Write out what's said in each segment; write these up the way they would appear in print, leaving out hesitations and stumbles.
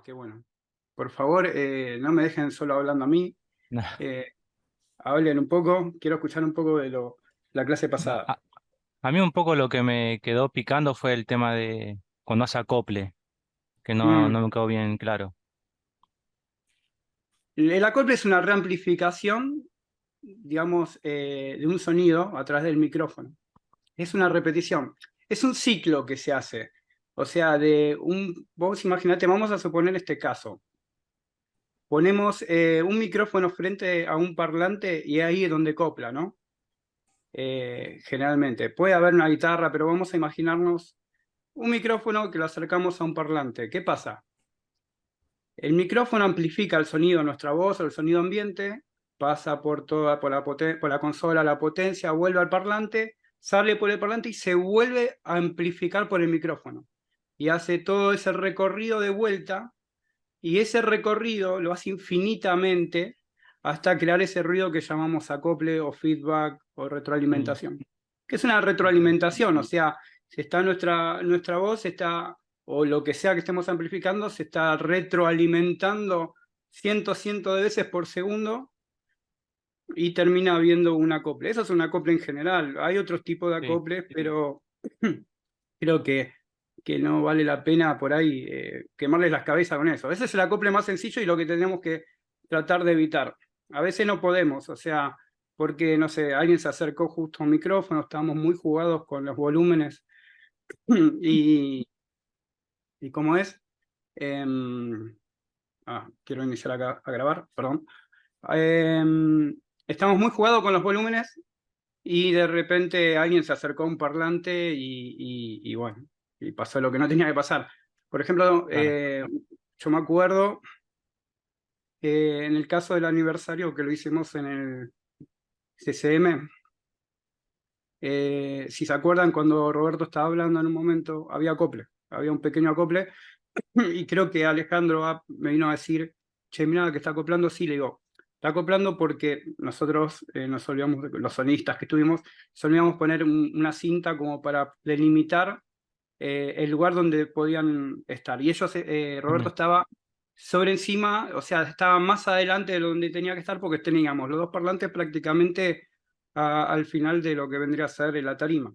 que bueno. Por favor, no me dejen solo hablando a mí. No, eh, Hablen un poco. Quiero escuchar un poco de la clase A, pasada. a- a mí un poco lo que me quedó picando fue el tema de cuando hace acople, que no Mm. me quedó bien claro. El acople es una reamplificación, digamos, de un sonido a través del micrófono. Es una repetición. Es un ciclo que se hace. O sea, vos imaginate, vamos a suponer este caso. Ponemos un micrófono frente a un parlante y ahí es donde copla, ¿no? Generalmente. Puede haber una guitarra, pero vamos a imaginarnos un micrófono que lo acercamos a un parlante. ¿Qué pasa? El micrófono amplifica el sonido de nuestra voz o el sonido ambiente, pasa por la consola la potencia, vuelve al parlante, sale por el parlante y se vuelve a amplificar por el micrófono. Y hace todo ese recorrido de vuelta, y ese recorrido lo hace infinitamente hasta crear ese ruido que llamamos acople o feedback o Mm, retroalimentación. ¿Qué es una retroalimentación? O sea, si está nuestra voz, está, o lo que sea que estemos amplificando, se está retroalimentando cientos de veces por segundo y termina habiendo un acople. Eso es un acople en general. Hay otros tipos de sí. acoples, pero creo que no vale la pena por ahí quemarles las cabezas con eso. Ese es el acople más sencillo y lo que tenemos que tratar de evitar. A veces no podemos, o sea, porque, no sé, alguien se acercó justo a un micrófono, estábamos muy jugados con los volúmenes y, y ¿cómo es? Quiero iniciar acá a grabar, perdón. Estamos muy jugados con los volúmenes y de repente alguien se acercó a un parlante y bueno, y pasó lo que no tenía que pasar. Por ejemplo, Claro. yo me acuerdo en el caso del aniversario que lo hicimos en el CCM, si se acuerdan, cuando Roberto estaba hablando en un momento, había acople, había un pequeño acople, y creo que Alejandro me vino a decir, che, mirá que está acoplando, sí, le digo, está acoplando porque nosotros nos olvidamos, los sonistas que estuvimos, solíamos poner una cinta como para delimitar el lugar donde podían estar. Y ellos, Roberto Mm, estaba sobre encima, o sea, estaba más adelante de donde tenía que estar porque teníamos los dos parlantes prácticamente al final de lo que vendría a ser la tarima.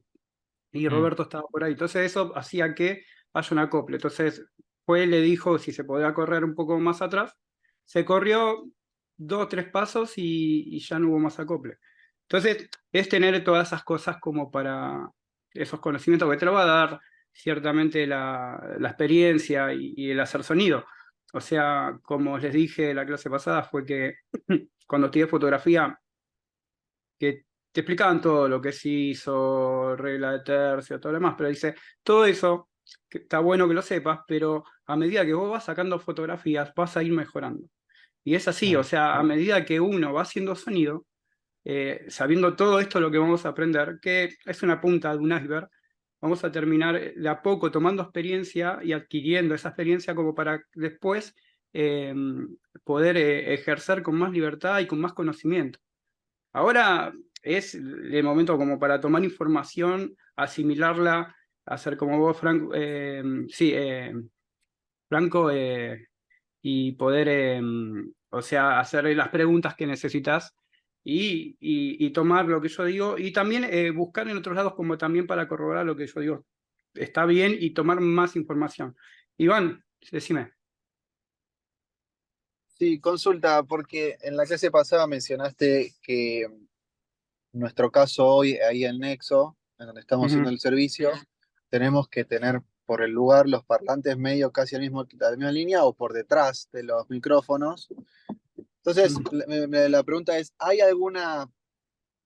Y mm, Roberto estaba por ahí. Entonces eso hacía que haya un acople. Entonces fue, le dijo si se podía correr un poco más atrás. Se corrió dos o tres pasos y ya no hubo más acople. Entonces es tener todas esas cosas como para esos conocimientos que te lo va a dar ciertamente la experiencia y el hacer sonido. O sea, como les dije la clase pasada, fue que cuando estudié fotografía, que te explicaban todo lo que se hizo, regla de tercio, todo lo demás, pero dice, todo eso, que está bueno que lo sepas, pero a medida que vos vas sacando fotografías, vas a ir mejorando. Y es así, o claro. sea, a medida que uno va haciendo sonido, sabiendo todo esto lo que vamos a aprender, que es una punta de un iceberg, vamos a terminar de a poco tomando experiencia y adquiriendo esa experiencia como para después eh, poder ejercer con más libertad y con más conocimiento. Ahora es el momento como para tomar información, asimilarla, hacer como vos, Franco, sí, Franco, y poder, o sea, hacer las preguntas que necesitas y tomar lo que yo digo y también buscar en otros lados como también para corroborar lo que yo digo está bien y tomar más información. Iván, decime. Sí, consulta, porque en la clase pasada mencionaste que en nuestro caso hoy, ahí en Nexo, en donde estamos haciendo Ujú, el servicio, tenemos que tener por el lugar los parlantes medio casi a la misma línea o por detrás de los micrófonos. Entonces, ujú. la pregunta es, ¿hay alguna,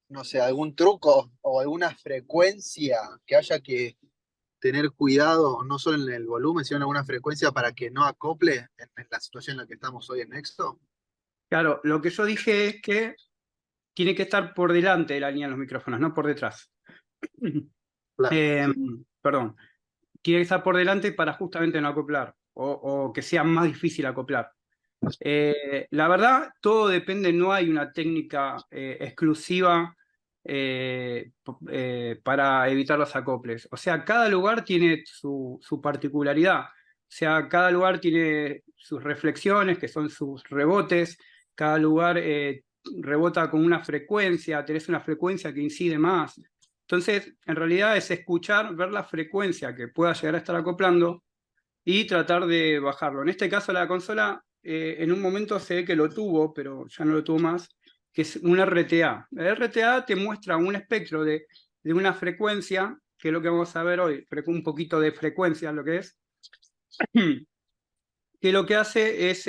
no sé, algún truco o alguna frecuencia que haya que tener cuidado, no solo en el volumen, sino en alguna frecuencia para que no acople en la situación en la que estamos hoy en Nexo? Claro, lo que yo dije es que tiene que estar por delante de la línea de los micrófonos, no por detrás. Claro. Eh, Perdón, tiene que estar por delante para justamente no acoplar o que sea más difícil acoplar. La verdad, todo depende, no hay una técnica exclusiva para evitar los acoples. O sea, cada lugar tiene su particularidad. O sea, cada lugar tiene sus reflexiones, que son sus rebotes. Cada lugar rebota con una frecuencia, tenés una frecuencia que incide más. Entonces, en realidad es escuchar, ver la frecuencia que pueda llegar a estar acoplando y tratar de bajarlo. En este caso, la consola en un momento se ve que lo tuvo, pero ya no lo tuvo más, que es un RTA. El RTA te muestra un espectro de una frecuencia, que es lo que vamos a ver hoy, un poquito de frecuencia, lo que es, que lo que hace es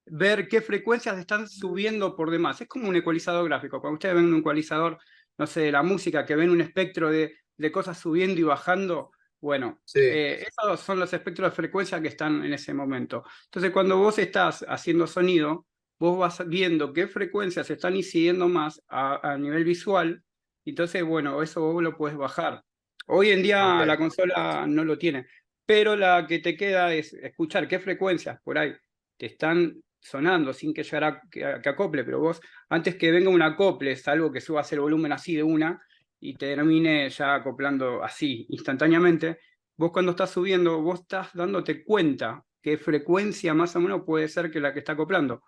ver qué frecuencias están subiendo por demás. Es como un ecualizador gráfico. Cuando ustedes ven un ecualizador, no sé, de la música, que ven un espectro de cosas subiendo y bajando, bueno, Sí, esos son los espectros de frecuencia que están en ese momento. Entonces, cuando vos estás haciendo sonido, vos vas viendo qué frecuencias están incidiendo más a nivel visual, entonces, bueno, eso vos lo puedes bajar. Hoy en día la ok. consola no lo tiene, pero la que te queda es escuchar qué frecuencias por ahí te están sonando sin que llegara que acople, pero vos, antes que venga un acople, es algo que subas el volumen así de una y termine ya acoplando así instantáneamente, vos cuando estás subiendo, vos estás dándote cuenta qué frecuencia más o menos puede ser que la que está acoplando,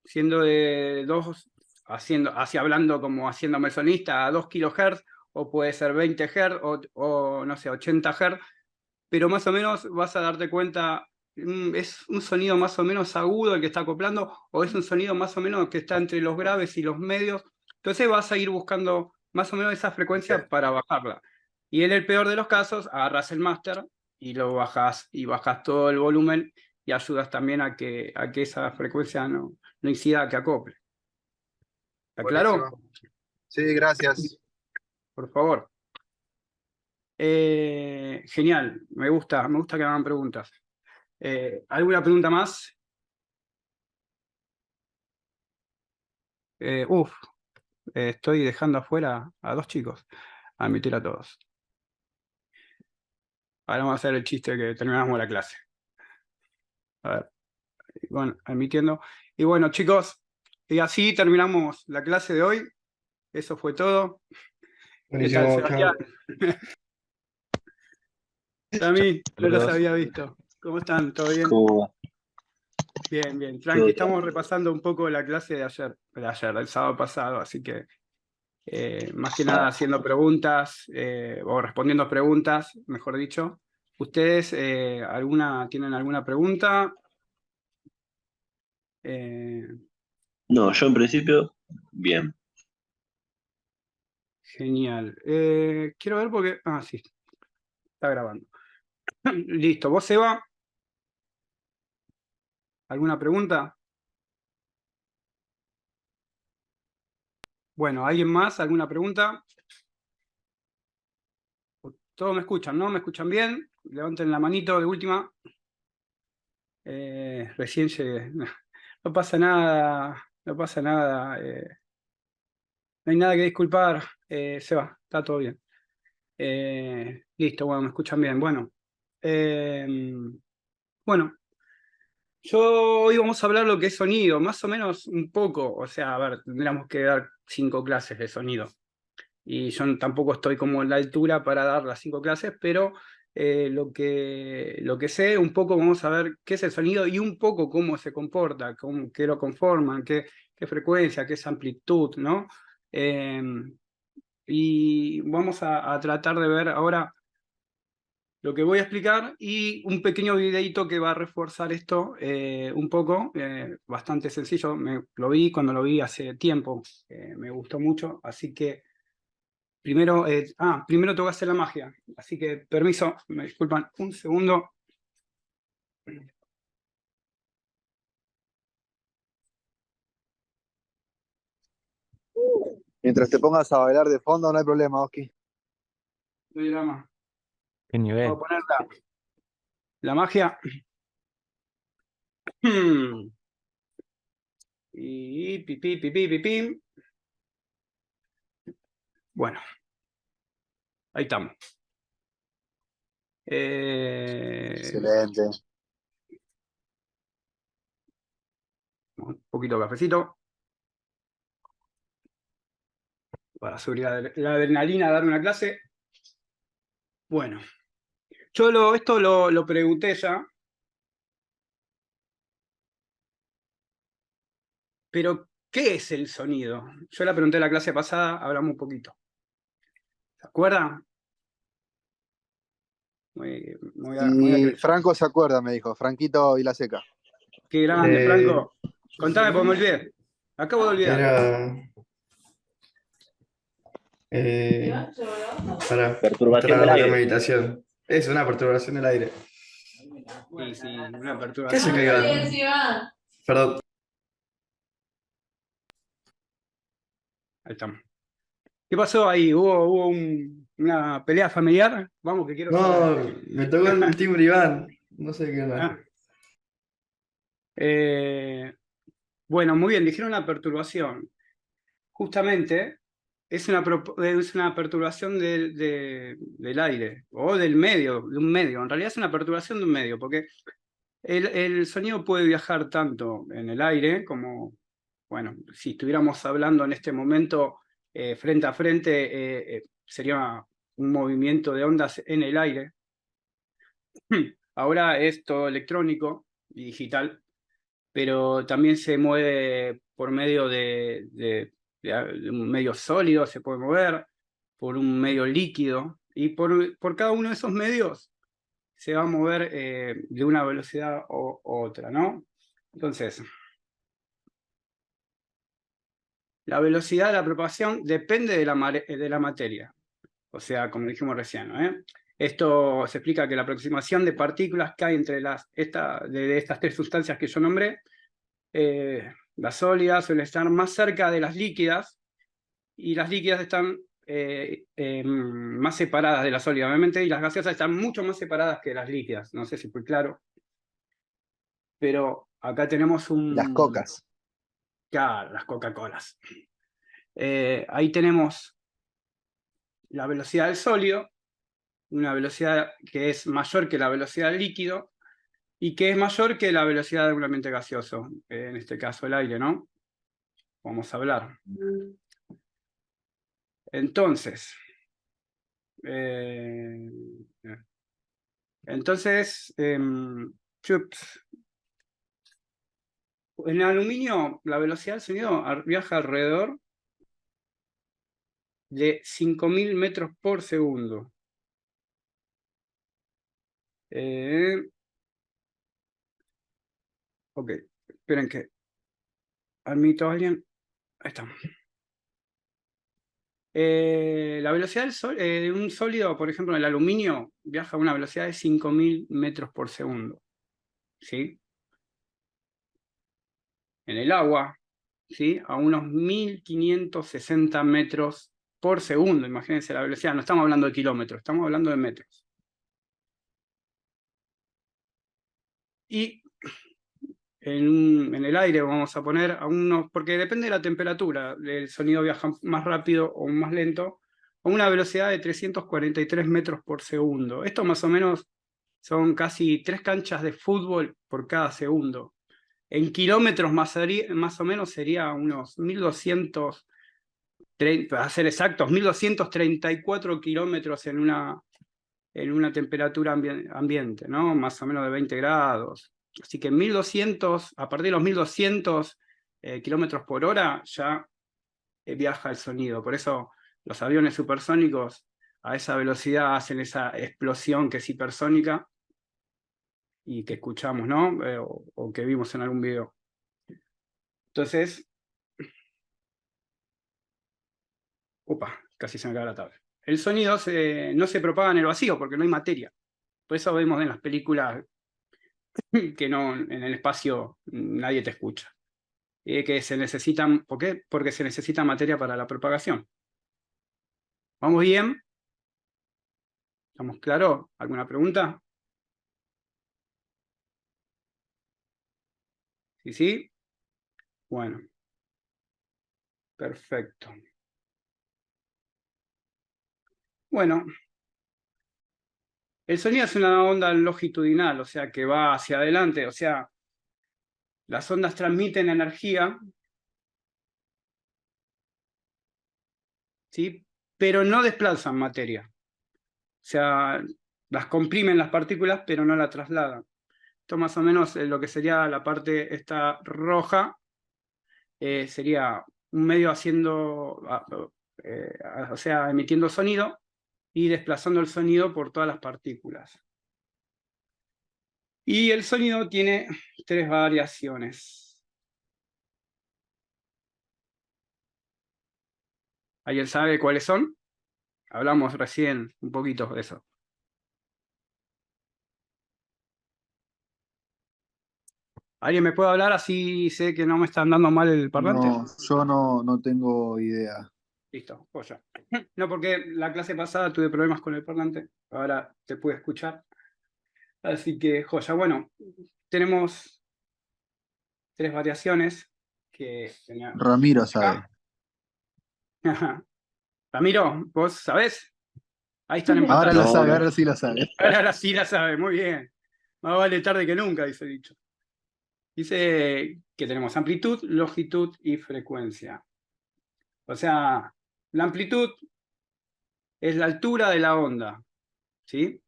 siendo de 2, así hablando como haciéndome el sonista, a 2 kHz, o puede ser 20 Hz, o no sé, 80 Hz, pero más o menos vas a darte cuenta, es un sonido más o menos agudo el que está acoplando, o es un sonido más o menos que está entre los graves y los medios. Entonces vas a ir buscando más o menos esa frecuencia para bajarla. Y en el peor de los casos, agarras el máster y lo bajas, y bajas todo el volumen, y ayudas también a que esa frecuencia no incida, a que acople. ¿Está claro? Buenísimo. Sí, gracias. Por favor. Genial, me gusta que me hagan preguntas. ¿Alguna pregunta más? Eh, uf, estoy dejando afuera a 2 chicos. Admitir a todos. Ahora vamos a hacer el chiste que terminamos la clase. A ver, bueno, admitiendo. Y bueno, chicos, y así terminamos la clase de hoy. Eso fue todo. ¿Qué tal, Buenísimo, Sebastián? chao. También, no los Saludos. había visto. ¿Cómo están? ¿Todo bien? ¿Cómo va? Bien, bien. Tranqui, Todo estamos tranquilo. repasando un poco la clase de ayer, del sábado pasado, así que más que nada Ah, haciendo preguntas o respondiendo preguntas, mejor dicho. ¿Ustedes tienen alguna pregunta? Eh, no, yo en principio, bien. Genial. Quiero ver porque... Ah, sí, está grabando. Listo. ¿Vos, Eva? ¿Alguna pregunta? Bueno, ¿alguien más? ¿Alguna pregunta? Todos me escuchan, ¿no? ¿Me escuchan bien? Levanten la manito de última. Recién llegué. No pasa nada, no pasa nada. No hay nada que disculpar. Seba, está todo bien. Listo, bueno, me escuchan bien. Bueno, eh, bueno, yo hoy vamos a hablar lo que es sonido, más o menos un poco. O sea, a ver, tendríamos que dar 5 clases de sonido. Y yo tampoco estoy como en la altura para dar las 5 clases, pero lo que sé, un poco vamos a ver qué es el sonido y un poco cómo se comporta, qué lo conforman, qué frecuencia, qué es amplitud, ¿no? Eh, y vamos a tratar de ver ahora lo que voy a explicar y un pequeño videito que va a reforzar esto un poco, bastante sencillo. Lo vi cuando lo vi hace tiempo, me gustó mucho, así que primero, primero tengo que hacer la magia, así que permiso, me disculpan un segundo. Mientras te pongas a bailar de fondo, no hay problema, Oski. No hay drama. Qué Vamos nivel. a poner la magia. Y pipí, pipí, pipí. Bueno, ahí estamos. Excelente. Un poquito de cafecito para subir la adrenalina a dar una clase. Bueno, esto lo pregunté ya, Pero, ¿qué es el sonido? Yo la pregunté en la clase pasada, hablamos un poquito. ¿Se acuerdan? Y Franco se acuerda, me dijo, Franquito y la seca. Qué grande, Eh, Franco. Contame, pues me olvidé. Acabo de olvidar. era eh, para Perturbación del otra aire. meditación. Es una perturbación del aire. Sí, sí, una ¿Qué perturbación hace del aire. Iván? Perdón. Ahí estamos. ¿Qué pasó ahí? ¿Hubo una pelea familiar? Vamos, que quiero saber. No, me tocó el timbre Iván. No sé qué onda. Ah, eh, bueno, muy bien, dijeron una perturbación. Justamente es una perturbación del aire o del medio, de un medio. En realidad es una perturbación de un medio, porque el sonido puede viajar tanto en el aire como, bueno, si estuviéramos hablando en este momento frente a frente, sería un movimiento de ondas en el aire. Ahora es todo electrónico y digital, pero también se mueve por medio de un medio sólido, se puede mover, por un medio líquido, y por cada uno de esos medios se va a mover de una velocidad u otra, ¿no? Entonces, la velocidad de la propagación depende de la materia, o sea, como dijimos recién, ¿no? Esto se explica que la aproximación de partículas que hay entre de estas tres sustancias que yo nombré, las sólidas suelen estar más cerca de las líquidas, y las líquidas están más separadas de las sólidas, obviamente, y las gaseosas están mucho más separadas que las líquidas. No sé si fue claro, pero acá tenemos Las cocas. Claro, las Coca-Colas. Ahí tenemos la velocidad del sólido, una velocidad que es mayor que la velocidad del líquido, y que es mayor que la velocidad de un ambiente gaseoso, en este caso el aire, ¿no? Vamos a hablar. Entonces, eh, chups. En el aluminio la velocidad del sonido viaja alrededor de 5.000 metros por segundo. Ok, esperen que admito a alguien. Ahí estamos. La velocidad de un sólido, por ejemplo, el aluminio, viaja a una velocidad de 5.000 metros por segundo. ¿Sí? En el agua, ¿sí? A unos 1.560 metros por segundo. Imagínense la velocidad. No estamos hablando de kilómetros, estamos hablando de metros. Y en el aire vamos a poner a unos, porque depende de la temperatura, el sonido viaja más rápido o más lento, a una velocidad de 343 metros por segundo. Esto más o menos son casi 3 canchas de fútbol por cada segundo. En kilómetros más o menos sería unos 1.200, para ser exactos, 1.234 kilómetros en una temperatura ambiente, ¿no? Más o menos de 20 grados. Así que 1.200, a partir de los 1.200 kilómetros por hora ya viaja el sonido. Por eso los aviones supersónicos a esa velocidad hacen esa explosión que es hipersónica y que escuchamos, ¿no? O que vimos en algún video. Entonces, casi se me acaba la tabla. El sonido no se propaga en el vacío porque no hay materia. Por eso vemos en las películas que no, en el espacio nadie te escucha. Que se necesitan, ¿por qué? Porque se necesita materia para la propagación. ¿Vamos bien? ¿Estamos claros? ¿Alguna pregunta? ¿Sí, sí? Bueno, perfecto. Bueno, el sonido es una onda longitudinal, o sea, que va hacia adelante, o sea, las ondas transmiten energía, ¿sí? Pero no desplazan materia. O sea, las comprimen las partículas, pero no la trasladan. Esto más o menos es lo que sería la parte esta roja, sería un medio haciendo, o sea, emitiendo sonido y desplazando el sonido por todas las partículas. Y el sonido tiene 3 variaciones. ¿Alguien sabe cuáles son? Hablamos recién un poquito de eso. ¿Alguien me puede hablar así sé que no me están dando mal el parlante? No, yo no tengo idea. Listo, joya. No, porque la clase pasada tuve problemas con el parlante, ahora te pude escuchar. Así que, joya. Bueno, tenemos 3 variaciones que tenía Ramiro acá. sabe. Ramiro, ¿vos sabés? Ahí están Ahora empatados. lo No, sabe, no. ahora sí lo sabe. Ahora sí la sabe, muy bien. Más vale tarde que nunca, dice el dicho. Dice que tenemos amplitud, longitud y frecuencia. O sea, la amplitud es la altura de la onda, ¿sí?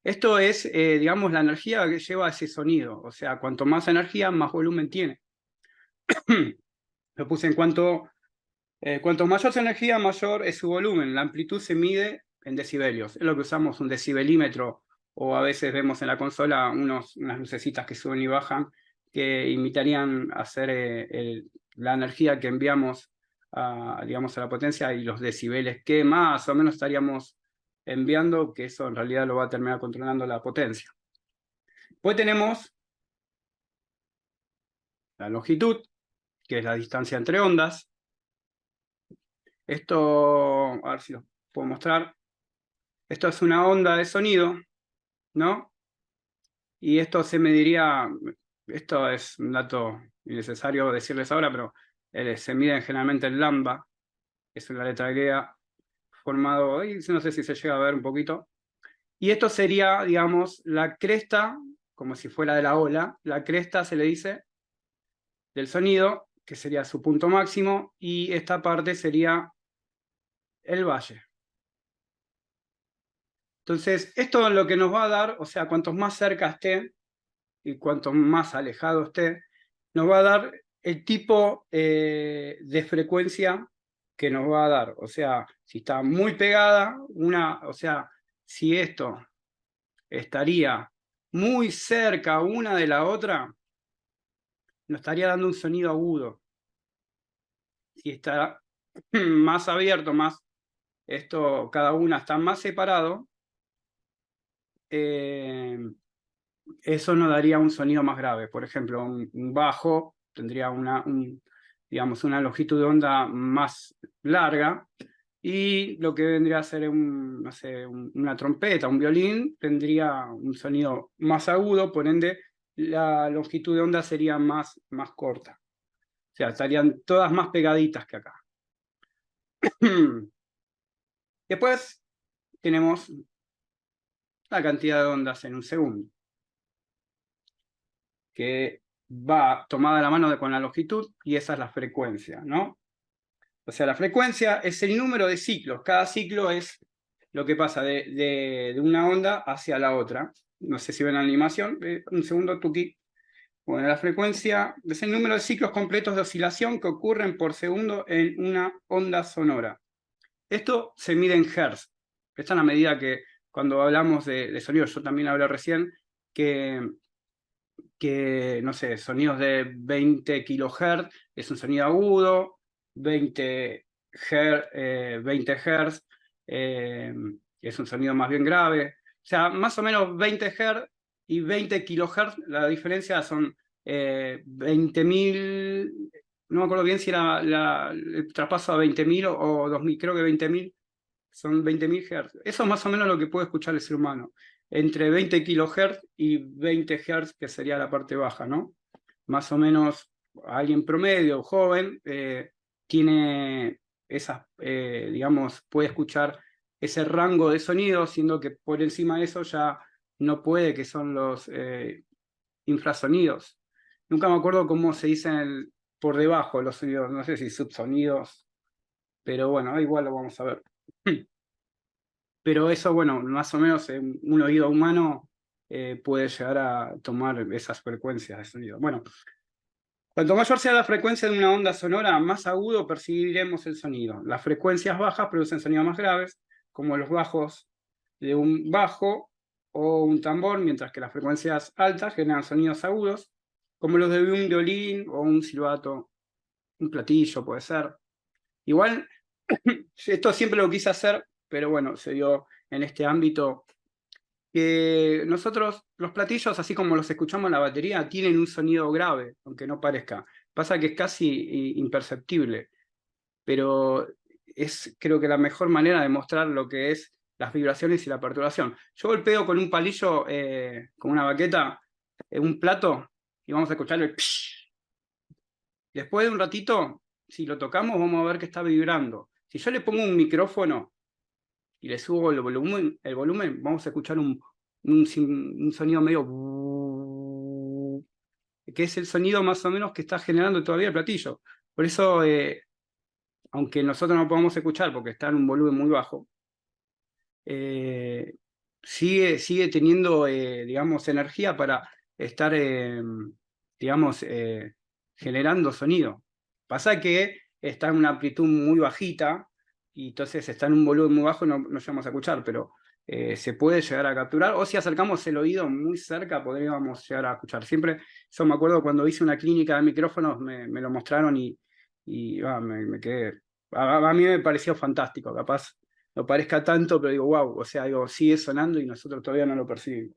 Esto es, digamos, la energía que lleva ese sonido. O sea, cuanto más energía, más volumen tiene. Lo puse en cuanto mayor su energía, mayor es su volumen. La amplitud se mide en decibelios. Es lo que usamos un decibelímetro, o a veces vemos en la consola unas lucecitas que suben y bajan, que imitarían hacer la energía que enviamos digamos, a la potencia y los decibeles que más o menos estaríamos enviando, que eso en realidad lo va a terminar controlando la potencia. Después tenemos la longitud, que es la distancia entre ondas. Esto, a ver si lo puedo mostrar. Esto es una onda de sonido, ¿no? Y esto se mediría, esto es un dato innecesario decirles ahora, pero se mide generalmente en lambda, es una letra griega, formado, y no sé si se llega a ver un poquito. Y esto sería, digamos, la cresta, como si fuera de la ola, la cresta se le dice del sonido, que sería su punto máximo, y esta parte sería el valle. Entonces, esto es lo que nos va a dar, o sea, cuantos más cerca esté y cuanto más alejado esté, nos va a dar el tipo de frecuencia que nos va a dar. O sea, si está muy pegada, o sea, si esto estaría muy cerca una de la otra, nos estaría dando un sonido agudo. Si está más abierto, cada una está más separado, eso nos daría un sonido más grave. Por ejemplo, un bajo tendría digamos, una longitud de onda más larga, y lo que vendría a ser no sé, una trompeta, un violín, tendría un sonido más agudo, por ende la longitud de onda sería más corta. O sea, estarían todas más pegaditas que acá. Después tenemos la cantidad de ondas en un segundo, que va tomada de la mano con la longitud, y esa es la frecuencia, ¿no? O sea, la frecuencia es el número de ciclos. Cada ciclo es lo que pasa de una onda hacia la otra. No sé si ven la animación. Un segundo, Tuki. Bueno, la frecuencia es el número de ciclos completos de oscilación que ocurren por segundo en una onda sonora. Esto se mide en hertz. Esta es la medida que cuando hablamos de sonido, yo también hablé recién, que no sé, sonidos de 20 kHz es un sonido agudo, 20 Hz es un sonido más bien grave. O sea, más o menos 20 Hz y 20 kHz, la diferencia son 20.000, no me acuerdo bien si era el traspaso a 20.000 o 2.000, creo que 20.000, son 20.000 Hz. Eso es más o menos lo que puede escuchar el ser humano, entre 20 kHz y 20 Hz, que sería la parte baja, ¿no? Más o menos alguien promedio, joven, tiene digamos, puede escuchar ese rango de sonido, siendo que por encima de eso ya no puede, que son los infrasonidos. Nunca me acuerdo cómo se dicen por debajo los sonidos, no sé si subsonidos, pero bueno, igual lo vamos a ver. Pero eso, bueno, más o menos un oído humano puede llegar a tomar esas frecuencias de sonido. Bueno, Cuanto mayor sea la frecuencia de una onda sonora, más agudo percibiremos el sonido. Las frecuencias bajas producen sonidos más graves, como los bajos de un bajo o un tambor, mientras que las frecuencias altas generan sonidos agudos, como los de un violín o un silbato, un platillo puede ser. Igual, esto siempre lo quise hacer, pero bueno, se dio en este ámbito que nosotros, los platillos, así como los escuchamos en la batería, tienen un sonido grave, aunque no parezca. Pasa que es casi imperceptible, pero es creo que la mejor manera de mostrar lo que es las vibraciones y la perturbación. Yo golpeo con un palillo, con una baqueta, un plato, y vamos a escuchar el psh. Después de un ratito, si lo tocamos, vamos a ver que está vibrando. Si yo le pongo un micrófono y le subo el volumen, vamos a escuchar un sonido medio... que es el sonido más o menos que está generando todavía el platillo. Por eso, aunque nosotros no podamos escuchar porque está en un volumen muy bajo, sigue teniendo, digamos, energía para estar, digamos, generando sonido. Pasa que está en una amplitud muy bajita y entonces está en un volumen muy bajo y no llegamos a escuchar, pero se puede llegar a capturar, o si acercamos el oído muy cerca podríamos llegar a escuchar. Siempre, yo me acuerdo cuando hice una clínica de micrófonos, me lo mostraron y me quedé... A mí me pareció fantástico, capaz no parezca tanto, pero digo, wow, o sea, digo, sigue sonando y nosotros todavía no lo percibimos.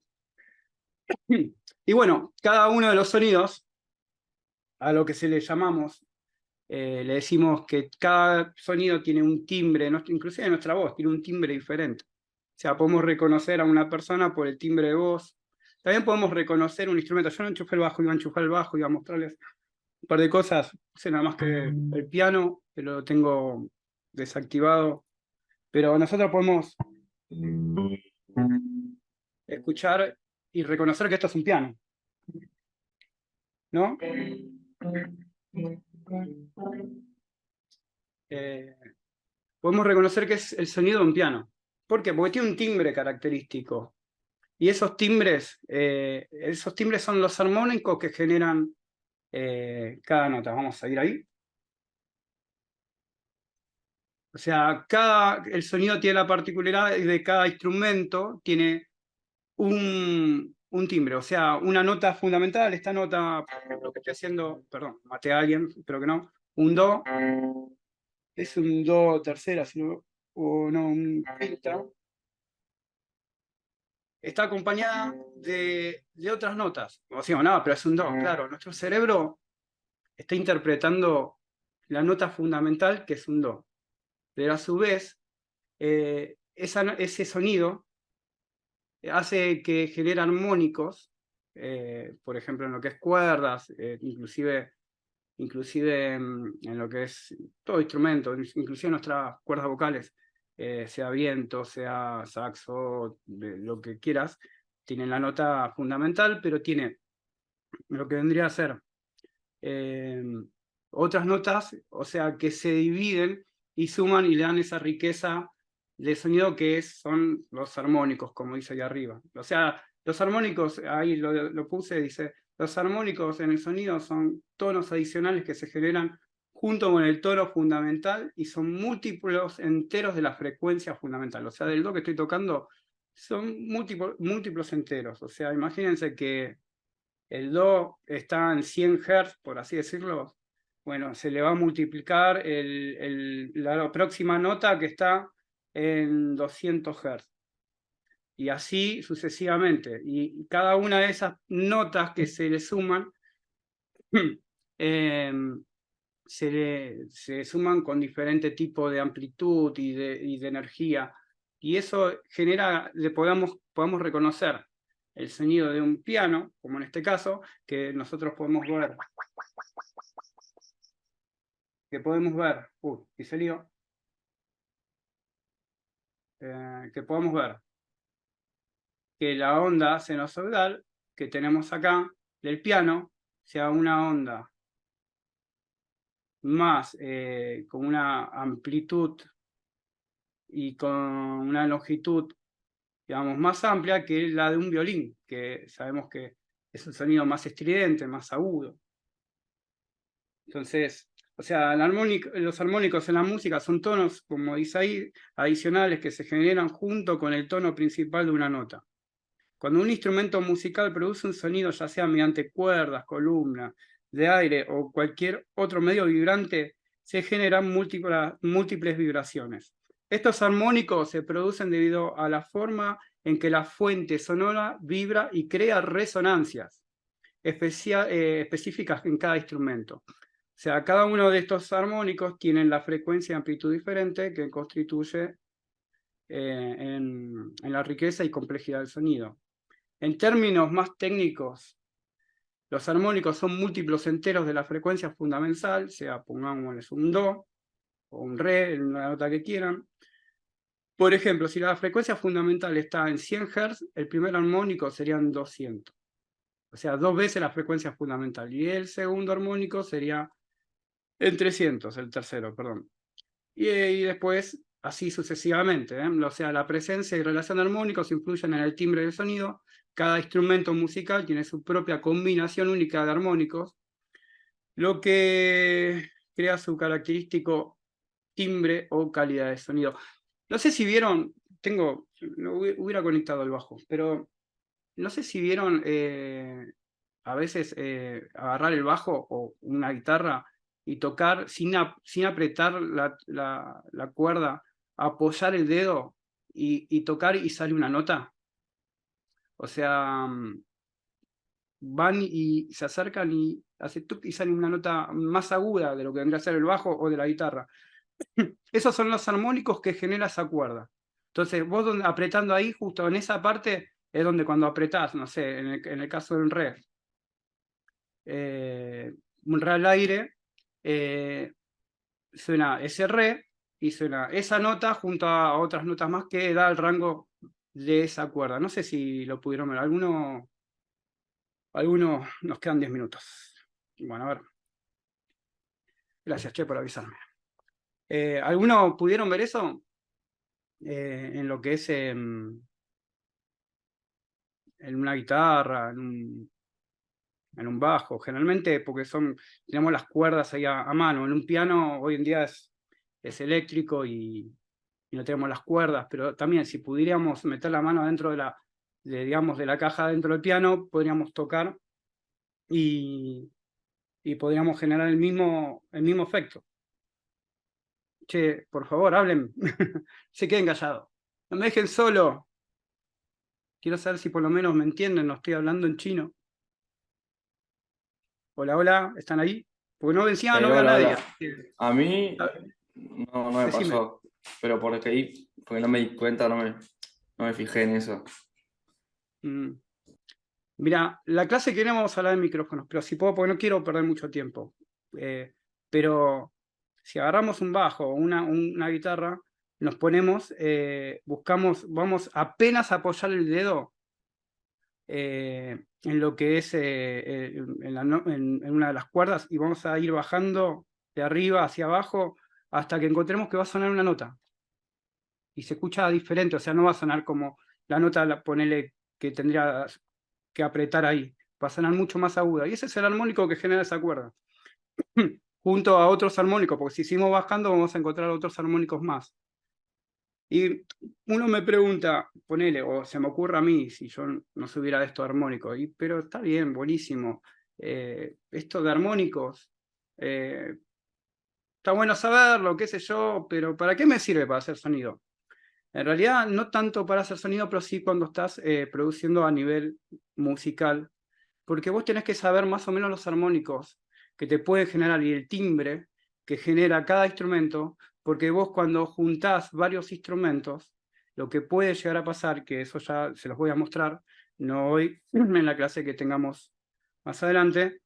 Y bueno, cada uno de los sonidos, a lo que se le llamamos, le decimos que cada sonido tiene un timbre, inclusive nuestra voz tiene un timbre diferente. O sea, podemos reconocer a una persona por el timbre de voz. También podemos reconocer un instrumento. Yo no enchufé el bajo, iba a enchufar el bajo, iba a mostrarles un par de cosas. No sé, nada más que el piano, que lo tengo desactivado. Pero nosotros podemos escuchar y reconocer que esto es un piano, ¿no? Podemos reconocer que es el sonido de un piano. ¿Por qué? Porque tiene un timbre característico. Y esos timbres son los armónicos que generan cada nota. Vamos a ir ahí. O sea, el sonido tiene la particularidad de cada instrumento, tiene un timbre, o sea, una nota fundamental. Esta nota, lo que estoy haciendo, perdón, maté a alguien, espero que no, un do, es un do tercera, o no, un quinta, está acompañada de otras notas. O sea, no, pero es un do, claro, nuestro cerebro está interpretando la nota fundamental, que es un do, pero a su vez, ese sonido hace que genere armónicos, por ejemplo, en lo que es cuerdas, inclusive en lo que es todo instrumento, inclusive nuestras cuerdas vocales, sea viento, sea saxo, lo que quieras, tienen la nota fundamental, pero tiene lo que vendría a ser otras notas, o sea, que se dividen y suman y le dan esa riqueza de sonido que son los armónicos, como dice ahí arriba. O sea, los armónicos, ahí lo puse, dice, los armónicos en el sonido son tonos adicionales que se generan junto con el tono fundamental y son múltiplos enteros de la frecuencia fundamental. O sea, del do que estoy tocando son múltiplos enteros. O sea, imagínense que el do está en 100 Hz, por así decirlo. Bueno, se le va a multiplicar la próxima nota que está en 200 Hz. Y así sucesivamente. Y cada una de esas notas que se le suman, se suman con diferente tipo de amplitud y de energía. Y eso genera, podamos reconocer el sonido de un piano, como en este caso, que nosotros podemos ver. Y se lió. Que podemos ver que la onda sinusoidal que tenemos acá del piano sea una onda más con una amplitud y con una longitud, digamos, más amplia que la de un violín, que sabemos que es un sonido más estridente, más agudo. Entonces, o sea, los armónicos en la música son tonos, como dice ahí, adicionales que se generan junto con el tono principal de una nota. Cuando un instrumento musical produce un sonido, ya sea mediante cuerdas, columnas, de aire o cualquier otro medio vibrante, se generan múltiples vibraciones. Estos armónicos se producen debido a la forma en que la fuente sonora vibra y crea resonancias específicas en cada instrumento. O sea, cada uno de estos armónicos tienen la frecuencia y amplitud diferente que constituye en la riqueza y complejidad del sonido. En términos más técnicos, los armónicos son múltiplos enteros de la frecuencia fundamental, sea pongámosles un do o un re, en la nota que quieran. Por ejemplo, si la frecuencia fundamental está en 100 Hz, el primer armónico serían 200. O sea, 2 veces la frecuencia fundamental. Y el segundo armónico sería en 300, el tercero, perdón. Y después, así sucesivamente. O sea, la presencia y relación de armónicos influyen en el timbre del sonido. Cada instrumento musical tiene su propia combinación única de armónicos, lo que crea su característico timbre o calidad de sonido. No sé si vieron, lo hubiera conectado al bajo, pero no sé si vieron a veces agarrar el bajo o una guitarra y tocar sin apretar la cuerda, apoyar el dedo y tocar y sale una nota. O sea, van y se acercan y hace tuc y sale una nota más aguda de lo que vendría a ser el bajo o de la guitarra. Esos son los armónicos que genera esa cuerda. Entonces, vos apretando ahí, justo en esa parte, es donde cuando apretás, no sé, en el caso del re, un re al aire, suena ese re y suena esa nota junto a otras notas más que da el rango de esa cuerda. No sé si lo pudieron ver. Algunos nos quedan 10 minutos. Bueno, a ver. Gracias, Che, por avisarme. ¿Algunos pudieron ver eso? En lo que es en una guitarra, en un bajo, generalmente porque tenemos las cuerdas ahí a mano. En un piano hoy en día es eléctrico y no tenemos las cuerdas, pero también si pudiéramos meter la mano dentro digamos, de la caja dentro del piano, podríamos tocar y podríamos generar el mismo efecto. Che, por favor, hablen. Se queden callados. No me dejen solo. Quiero saber si por lo menos me entienden, no estoy hablando en chino. Hola, hola, ¿están ahí? Porque no vencía, no veo a Hola, nadie. hola. A mí no me Decime. pasó, pero porque no me di cuenta, no me fijé en eso. Mira, la clase que viene vamos a hablar de micrófonos, pero si puedo, porque no quiero perder mucho tiempo. Pero si agarramos un bajo o una guitarra, nos ponemos, vamos apenas a apoyar el dedo en lo que es en una de las cuerdas y vamos a ir bajando de arriba hacia abajo hasta que encontremos que va a sonar una nota. Y se escucha diferente, o sea, no va a sonar como la nota, ponele, que tendría que apretar ahí. Va a sonar mucho más aguda. Y ese es el armónico que genera esa cuerda. Junto a otros armónicos, porque si seguimos bajando vamos a encontrar otros armónicos más. Y uno me pregunta, ponele, o se me ocurre a mí, si yo no subiera de esto armónico, pero está bien, buenísimo. Esto de armónicos, está bueno saberlo, qué sé yo, pero ¿para qué me sirve para hacer sonido? En realidad, no tanto para hacer sonido, pero sí cuando estás produciendo a nivel musical, porque vos tenés que saber más o menos los armónicos que te pueden generar y el timbre que genera cada instrumento, porque vos cuando juntás varios instrumentos, lo que puede llegar a pasar, que eso ya se los voy a mostrar, no hoy, en la clase que tengamos más adelante,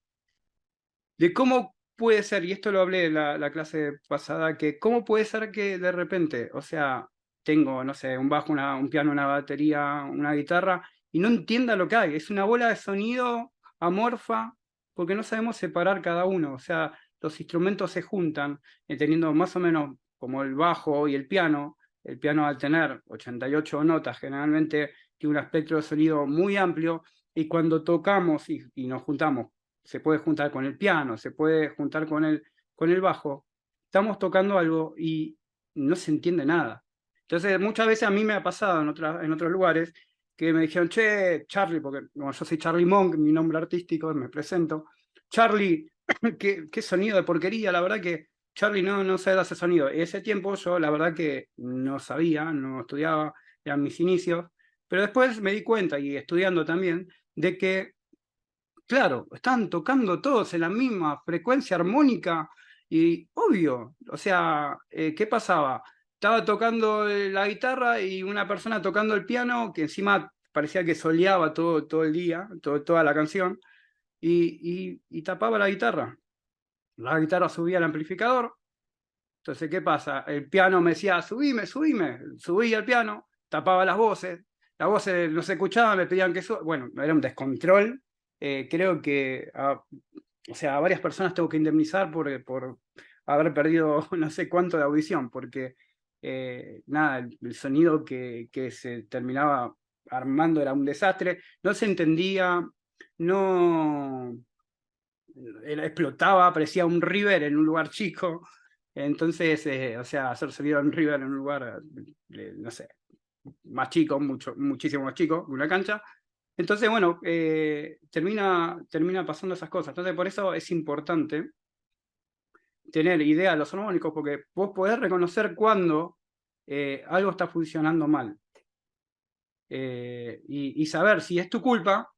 de cómo puede ser, y esto lo hablé en la clase pasada, que cómo puede ser que de repente, o sea, tengo, no sé, un bajo, un piano, una batería, una guitarra, y no entienda lo que hay. Es una bola de sonido amorfa, porque no sabemos separar cada uno. O sea, los instrumentos se juntan, teniendo más o menos como el bajo y el piano al tener 88 notas, generalmente tiene un espectro de sonido muy amplio, y cuando tocamos y nos juntamos se puede juntar con el piano, se puede juntar con el bajo, estamos tocando algo y no se entiende nada. Entonces, muchas veces a mí me ha pasado en otros lugares que me dijeron, che, Charlie, porque como yo soy Charlie Monk, mi nombre artístico, me presento, Charlie, qué sonido de porquería, la verdad que Charlie no sabe hacer sonido. Y ese tiempo yo la verdad que no sabía, no estudiaba, eran mis inicios, pero después me di cuenta, y estudiando también, de que, claro, están tocando todos en la misma frecuencia armónica, y obvio, o sea, ¿qué pasaba? Estaba tocando la guitarra y una persona tocando el piano, que encima parecía que soleaba todo el día, toda la canción, y tapaba la guitarra. La guitarra subía al amplificador. Entonces, ¿qué pasa? El piano me decía, subime, subía el piano, tapaba las voces no se escuchaban, me pedían que suba. Bueno, era un descontrol. Creo que o sea, a varias personas tengo que indemnizar por haber perdido no sé cuánto de audición, porque nada, el sonido que se terminaba armando era un desastre, no se entendía, no explotaba, parecía un river en un lugar chico. Entonces, o sea, hacer sonido en river en un lugar, no sé, más chico, muchísimo más chico, una cancha. Entonces, bueno, termina pasando esas cosas. Entonces, por eso es importante tener idea de los armónicos, porque vos podés reconocer cuando algo está funcionando mal. Y saber si es tu culpa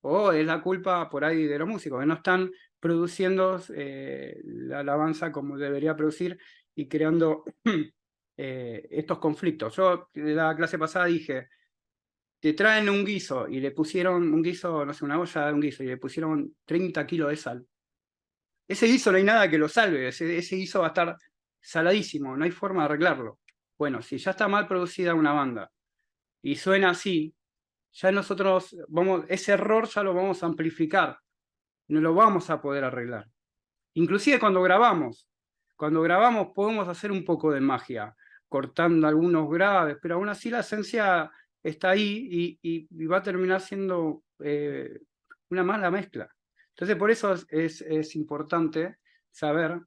o es la culpa por ahí de los músicos, que no están produciendo la alabanza como debería producir y creando estos conflictos. Yo en la clase pasada dije, te traen un guiso y le pusieron un guiso, no sé, una olla de un guiso, y le pusieron 30 kilos de sal. Ese guiso no hay nada que lo salve, ese guiso va a estar saladísimo, no hay forma de arreglarlo. Bueno, si ya está mal producida una banda y suena así, ya nosotros ese error ya lo vamos a amplificar, no lo vamos a poder arreglar. Inclusive cuando grabamos podemos hacer un poco de magia, cortando algunos graves, pero aún así la esencia está ahí y va a terminar siendo una mala mezcla. Entonces por eso es importante saber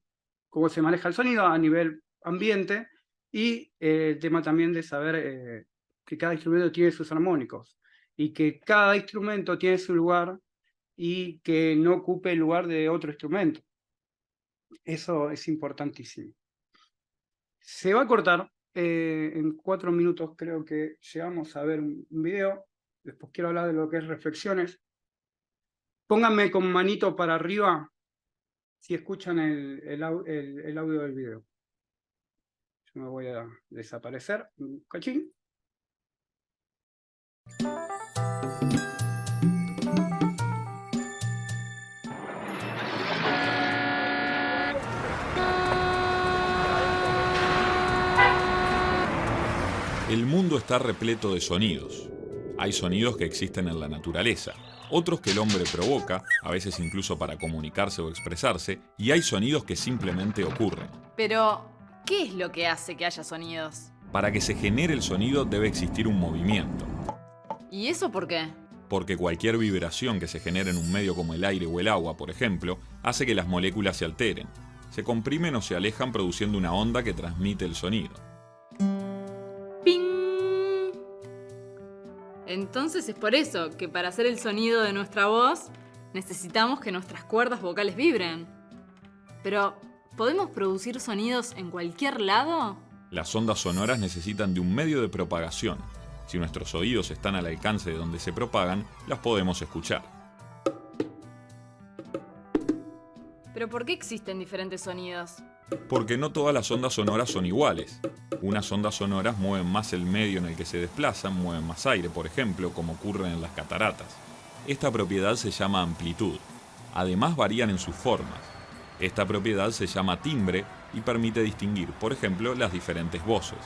cómo se maneja el sonido a nivel ambiente y el tema también de saber que cada instrumento tiene sus armónicos y que cada instrumento tiene su lugar y que no ocupe el lugar de otro instrumento. Eso es importantísimo. Se va a cortar en 4 minutos, creo que llegamos a ver un video. Después quiero hablar de lo que es reflexiones. Pónganme con manito para arriba si escuchan el audio del video. Yo me voy a desaparecer un cachín. El mundo está repleto de sonidos. Hay sonidos que existen en la naturaleza, otros que el hombre provoca, a veces incluso para comunicarse o expresarse, y hay sonidos que simplemente ocurren. Pero, ¿qué es lo que hace que haya sonidos? Para que se genere el sonido debe existir un movimiento. ¿Y eso por qué? Porque cualquier vibración que se genere en un medio como el aire o el agua, por ejemplo, hace que las moléculas se alteren, se comprimen o se alejan produciendo una onda que transmite el sonido. Entonces es por eso que para hacer el sonido de nuestra voz necesitamos que nuestras cuerdas vocales vibren. Pero, ¿podemos producir sonidos en cualquier lado? Las ondas sonoras necesitan de un medio de propagación. Si nuestros oídos están al alcance de donde se propagan, las podemos escuchar. ¿Pero por qué existen diferentes sonidos? Porque no todas las ondas sonoras son iguales. Unas ondas sonoras mueven más el medio en el que se desplazan, mueven más aire, por ejemplo, como ocurre en las cataratas. Esta propiedad se llama amplitud. Además varían en sus formas. Esta propiedad se llama timbre y permite distinguir, por ejemplo, las diferentes voces.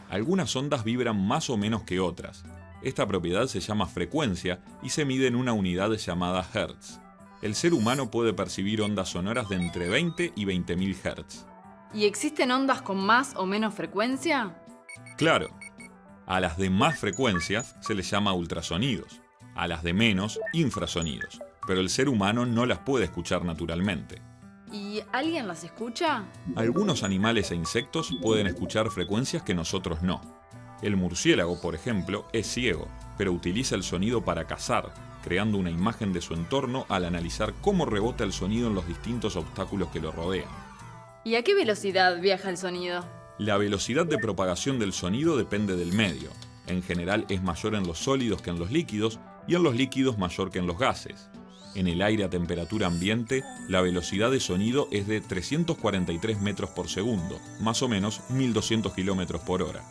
Algunas ondas vibran más o menos que otras. Esta propiedad se llama frecuencia y se mide en una unidad llamada hertz. El ser humano puede percibir ondas sonoras de entre 20 y 20.000 Hz. ¿Y existen ondas con más o menos frecuencia? Claro. A las de más frecuencias se les llama ultrasonidos. A las de menos, infrasonidos. pero el ser humano no las puede escuchar naturalmente. ¿Y alguien las escucha? Algunos animales e insectos pueden escuchar frecuencias que nosotros no. El murciélago, por ejemplo, es ciego, pero utiliza el sonido para cazar, creando una imagen de su entorno al analizar cómo rebota el sonido en los distintos obstáculos que lo rodean. ¿Y a qué velocidad viaja el sonido? La velocidad de propagación del sonido depende del medio. En general es mayor en los sólidos que en los líquidos, y en los líquidos mayor que en los gases. En el aire a temperatura ambiente, la velocidad de sonido es de 343 metros por segundo, más o menos 1200 kilómetros por hora.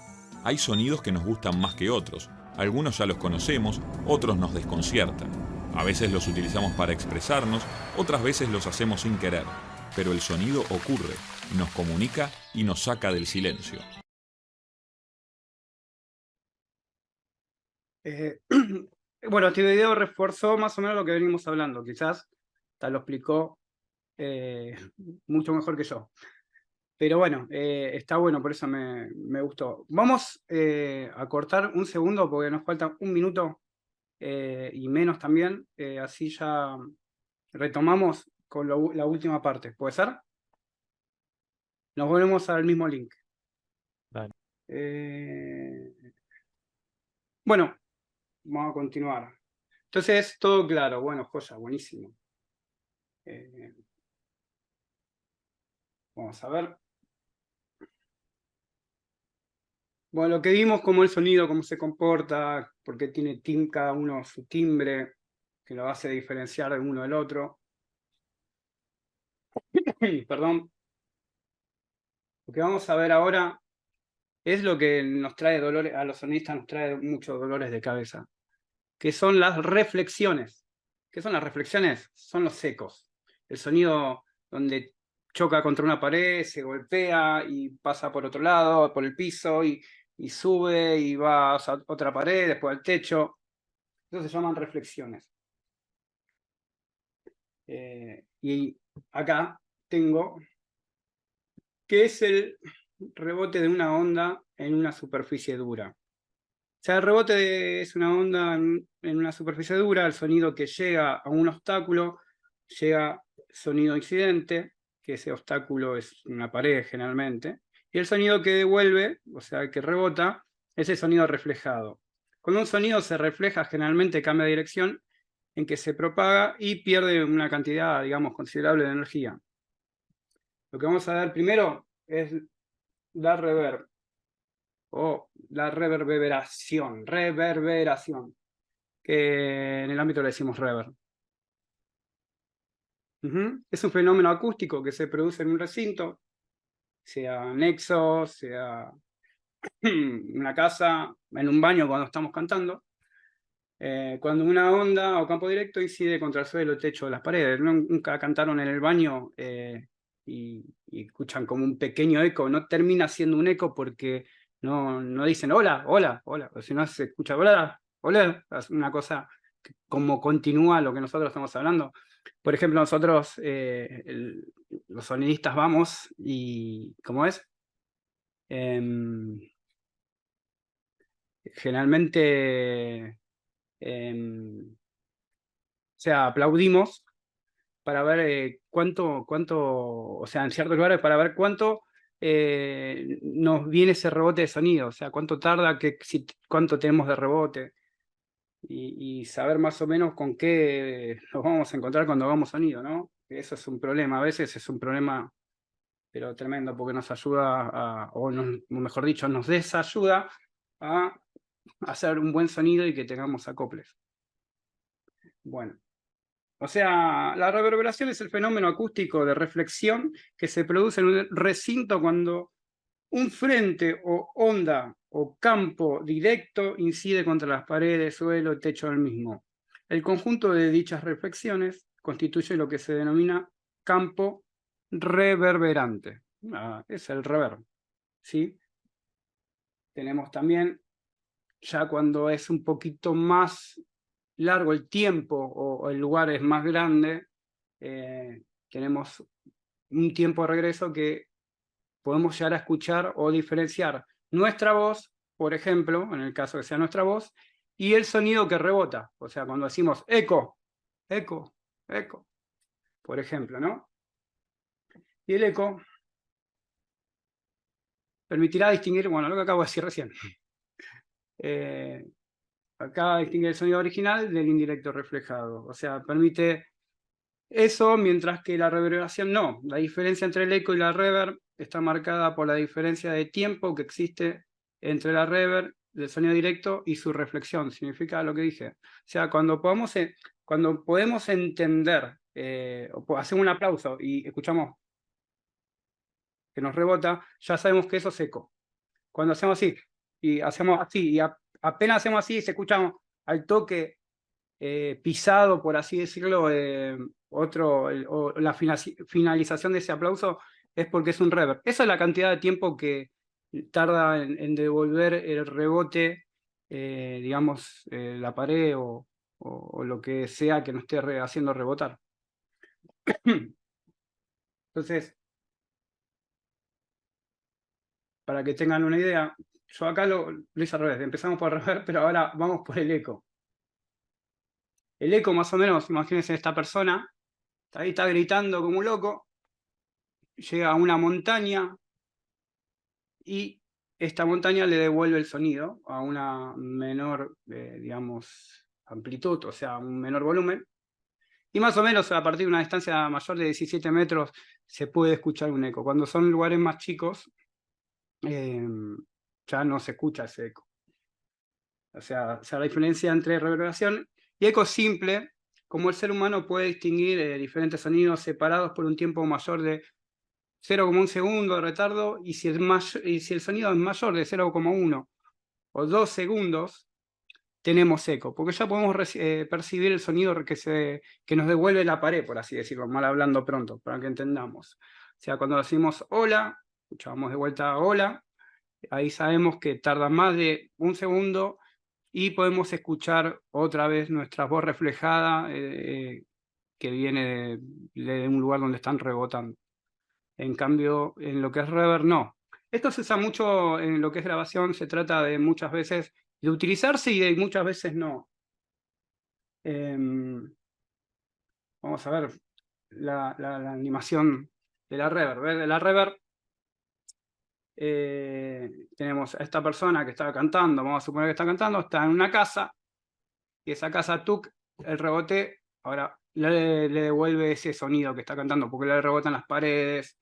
Hay sonidos que nos gustan más que otros, algunos ya los conocemos, otros nos desconciertan. A veces los utilizamos para expresarnos, otras veces los hacemos sin querer, pero el sonido ocurre, nos comunica y nos saca del silencio. Bueno, este video reforzó más o menos lo que venimos hablando, quizás tal lo explicó mucho mejor que yo. Pero bueno, está bueno, por eso me gustó. Vamos a cortar un segundo porque nos falta un minuto y menos también, así ya retomamos con la última parte. ¿Puede ser? Nos volvemos al mismo link. Dale. Bueno, vamos a continuar. Entonces, todo claro. Bueno, joya, buenísimo. Vamos a ver. Bueno, lo que vimos, como el sonido, cómo se comporta, porque tiene cada uno su timbre, que lo hace diferenciar de uno del otro. Perdón. Lo que vamos a ver ahora es lo que nos trae dolores, a los sonidistas nos trae muchos dolores de cabeza, que son las reflexiones. ¿Qué son las reflexiones? Son los ecos. El sonido donde choca contra una pared, se golpea y pasa por otro lado, por el piso, y sube y va a otra pared, después al techo. Eso se llaman reflexiones. Y acá tengo que es el rebote de una onda en una superficie dura. O sea, el rebote es una onda en una superficie dura, el sonido que llega a un obstáculo, llega sonido incidente, que ese obstáculo es una pared generalmente, y el sonido que devuelve, o sea, que rebota, es el sonido reflejado. Cuando un sonido se refleja, generalmente cambia de dirección en que se propaga y pierde una cantidad, digamos, considerable de energía. Lo que vamos a ver primero es la reverb, o la reverberación, que en el ámbito le decimos reverb. Es un fenómeno acústico que se produce en un recinto, sea anexo, sea una casa, en un baño cuando estamos cantando, cuando una onda o campo directo incide contra el suelo, el techo, las paredes. Nunca cantaron en el baño y escuchan como un pequeño eco, no termina siendo un eco porque no dicen hola, hola, hola, o si no se escucha hola, hola, es una cosa que como continúa lo que nosotros estamos hablando. Por ejemplo, nosotros, los sonidistas, vamos y, ¿cómo es? Generalmente, o sea, aplaudimos para ver cuánto, o sea, en ciertos lugares para ver cuánto nos viene ese rebote de sonido, o sea, cuánto tarda, cuánto tenemos de rebote. Y saber más o menos con qué nos vamos a encontrar cuando hagamos sonido, ¿no? Eso es un problema, a veces es un problema, pero tremendo, porque nos ayuda o mejor dicho, nos desayuda a hacer un buen sonido y que tengamos acoples. Bueno, o sea, la reverberación es el fenómeno acústico de reflexión que se produce en un recinto cuando un frente o onda o campo directo incide contra las paredes, suelo y techo del mismo. El conjunto de dichas reflexiones constituye lo que se denomina campo reverberante. Es el reverb, ¿sí? Tenemos también, ya cuando es un poquito más largo el tiempo o el lugar es más grande, tenemos un tiempo de regreso que podemos llegar a escuchar o diferenciar nuestra voz, por ejemplo, en el caso que sea nuestra voz, y el sonido que rebota. O sea, cuando decimos eco, eco, eco, por ejemplo, ¿no? Y el eco permitirá distinguir, bueno, lo que acabo de decir recién. Acá distingue el sonido original del indirecto reflejado. O sea, permite eso, mientras que la reverberación no. La diferencia entre el eco y la reverb está marcada por la diferencia de tiempo que existe entre la reverb del sonido directo y su reflexión. Significa lo que dije. O sea, cuando podemos entender, o hacemos un aplauso y escuchamos que nos rebota, ya sabemos que eso es eco. Cuando hacemos así, y hacemos así, y apenas hacemos así, se escucha al toque pisado, por así decirlo, o la finalización de ese aplauso, es porque es un reverb. Esa es la cantidad de tiempo que tarda en devolver el rebote, digamos, la pared o lo que sea que nos esté haciendo rebotar. Entonces, para que tengan una idea, yo acá lo hice al revés, empezamos por reverb, pero ahora vamos por el eco. El eco, más o menos, imagínense esta persona, ahí está gritando como un loco, llega a una montaña y esta montaña le devuelve el sonido a una menor, digamos, amplitud, o sea, un menor volumen. Y más o menos a partir de una distancia mayor de 17 metros se puede escuchar un eco. Cuando son lugares más chicos, ya no se escucha ese eco. O sea, la diferencia entre reverberación y eco simple, como el ser humano puede distinguir diferentes sonidos separados por un tiempo mayor de 0,1 segundo de retardo, y si el sonido es mayor de 0,1 o 2 segundos, tenemos eco, porque ya podemos percibir el sonido que nos devuelve la pared, por así decirlo, mal hablando pronto, para que entendamos. O sea, cuando decimos hola, escuchamos de vuelta hola, ahí sabemos que tarda más de 1 segundo y podemos escuchar otra vez nuestra voz reflejada que viene de un lugar donde están rebotando. En cambio, en lo que es reverb, no. Esto se usa mucho en lo que es grabación, se trata de muchas veces de utilizarse y de muchas veces no. Vamos a ver la animación de la reverb. De la reverb tenemos a esta persona que está cantando, vamos a suponer que está cantando, está en una casa, y esa casa, tuc, el rebote, ahora le devuelve ese sonido que está cantando, porque le rebotan las paredes,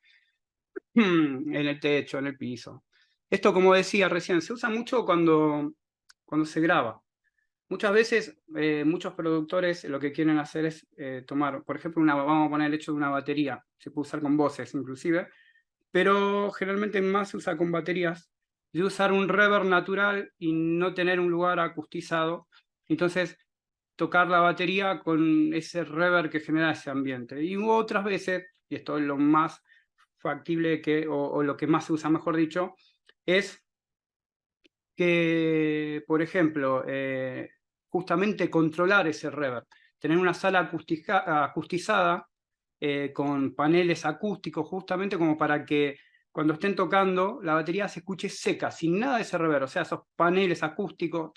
en el techo, en el piso. Esto, como decía recién, se usa mucho cuando se graba. Muchas veces, muchos productores lo que quieren hacer es tomar, por ejemplo, vamos a poner el hecho de una batería, se puede usar con voces inclusive, pero generalmente más se usa con baterías, de usar un reverb natural y no tener un lugar acustizado. Entonces, tocar la batería con ese reverb que genera ese ambiente. Y hubo otras veces, y esto es lo más factible o lo que más se usa, mejor dicho, es que, por ejemplo, justamente controlar ese reverb, tener una sala acustizada con paneles acústicos, justamente como para que cuando estén tocando la batería se escuche seca, sin nada de ese reverb, o sea, esos paneles acústicos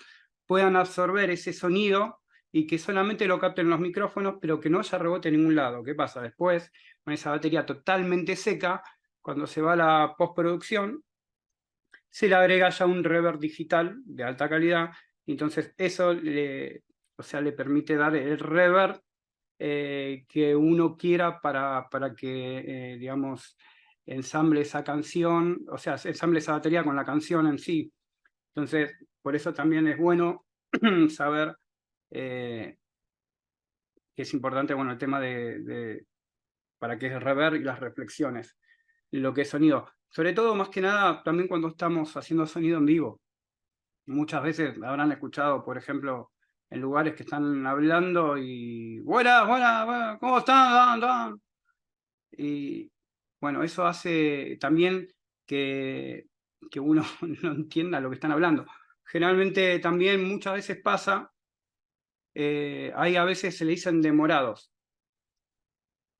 puedan absorber ese sonido y que solamente lo capten los micrófonos, pero que no haya rebote en ningún lado. ¿Qué pasa? Después, con esa batería totalmente seca, cuando se va a la postproducción, se le agrega ya un reverb digital de alta calidad, entonces eso le permite dar el reverb que uno quiera para que, digamos, ensamble esa canción, o sea, ensamble esa batería con la canción en sí. Entonces, por eso también es bueno saber que es importante, bueno, el tema para qué es reverb y las reflexiones, lo que es sonido. Sobre todo, más que nada, también cuando estamos haciendo sonido en vivo. Muchas veces habrán escuchado, por ejemplo, en lugares que están hablando y buenas, ¿cómo están? Y bueno, eso hace también que uno no entienda lo que están hablando. Generalmente también muchas veces pasa, hay a veces se le dicen demorados.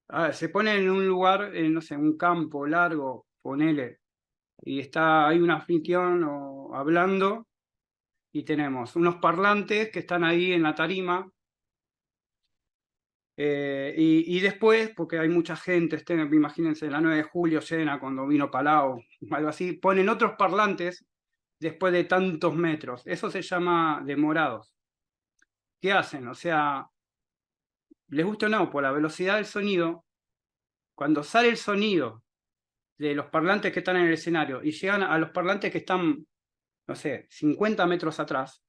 A ver, se pone en un lugar, no sé, un campo largo, ponele, y hay un anfitrión hablando, y tenemos unos parlantes que están ahí en la tarima, Y después, porque hay mucha gente, imagínense, la 9 de julio llena cuando vino Palau, algo así, ponen otros parlantes después de tantos metros. Eso se llama demorados. ¿Qué hacen? O sea, les gusta o no, por la velocidad del sonido, cuando sale el sonido de los parlantes que están en el escenario y llegan a los parlantes que están, no sé, 50 metros atrás,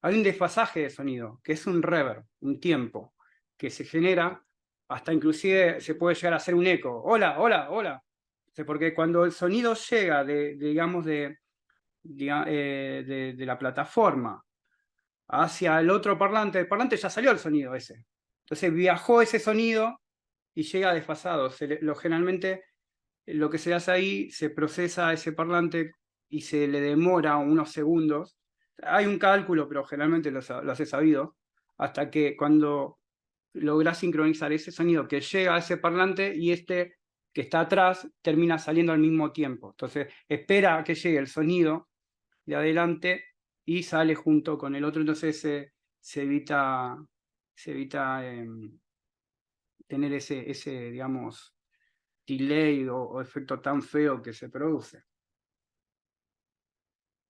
hay un desfasaje de sonido, que es un reverb, un tiempo, que se genera, hasta inclusive se puede llegar a hacer un eco. Hola, hola, hola. Porque cuando el sonido llega de la plataforma hacia el otro parlante, el parlante ya salió el sonido ese. Entonces viajó ese sonido y llega desfasado. Generalmente lo que se hace ahí, se procesa ese parlante y se le demora unos segundos. Hay un cálculo, pero generalmente lo has sabido, hasta que cuando lográs sincronizar ese sonido que llega a ese parlante y este que está atrás termina saliendo al mismo tiempo. Entonces espera a que llegue el sonido de adelante y sale junto con el otro, entonces se evita tener ese, digamos, delay o efecto tan feo que se produce.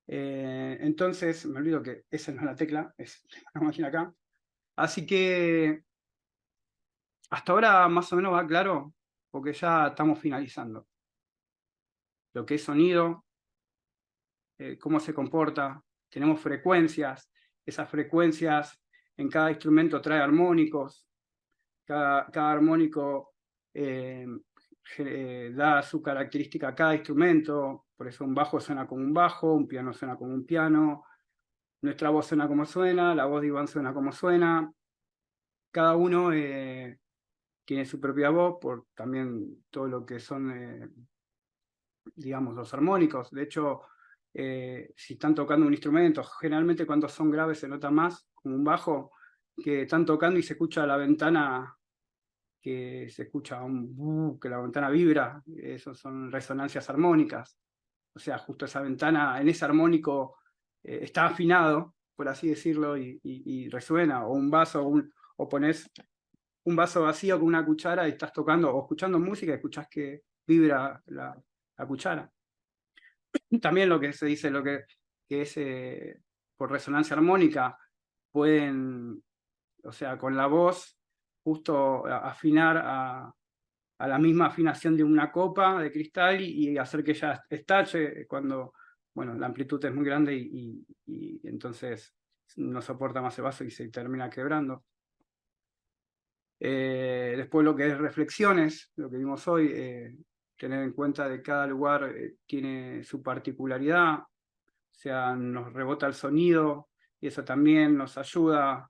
Entonces, me olvido que esa no es la tecla, es la máquina acá. Así que hasta ahora más o menos va claro, porque ya estamos finalizando. Lo que es sonido, cómo se comporta, tenemos frecuencias, esas frecuencias en cada instrumento trae armónicos, cada armónico da su característica a cada instrumento, por eso un bajo suena como un bajo, un piano suena como un piano, nuestra voz suena como suena, la voz de Iván suena como suena, cada uno tiene su propia voz, por también todo lo que son, digamos, los armónicos. De hecho, si están tocando un instrumento, generalmente cuando son graves se nota más, como un bajo, que están tocando y se escucha la ventana, que se escucha que la ventana vibra, eso son resonancias armónicas. O sea, justo esa ventana, en ese armónico está afinado, por así decirlo, y resuena. O un vaso, o pones un vaso vacío con una cuchara y estás tocando o escuchando música y escuchás que vibra la cuchara. También lo que se dice, lo que es por resonancia armónica, pueden, o sea, con la voz, justo afinar a la misma afinación de una copa de cristal y hacer que ella estalle cuando, bueno, la amplitud es muy grande y entonces no soporta más el vaso y se termina quebrando. Después lo que es reflexiones, lo que vimos hoy, tener en cuenta de cada lugar tiene su particularidad, o sea, nos rebota el sonido y eso también nos ayuda,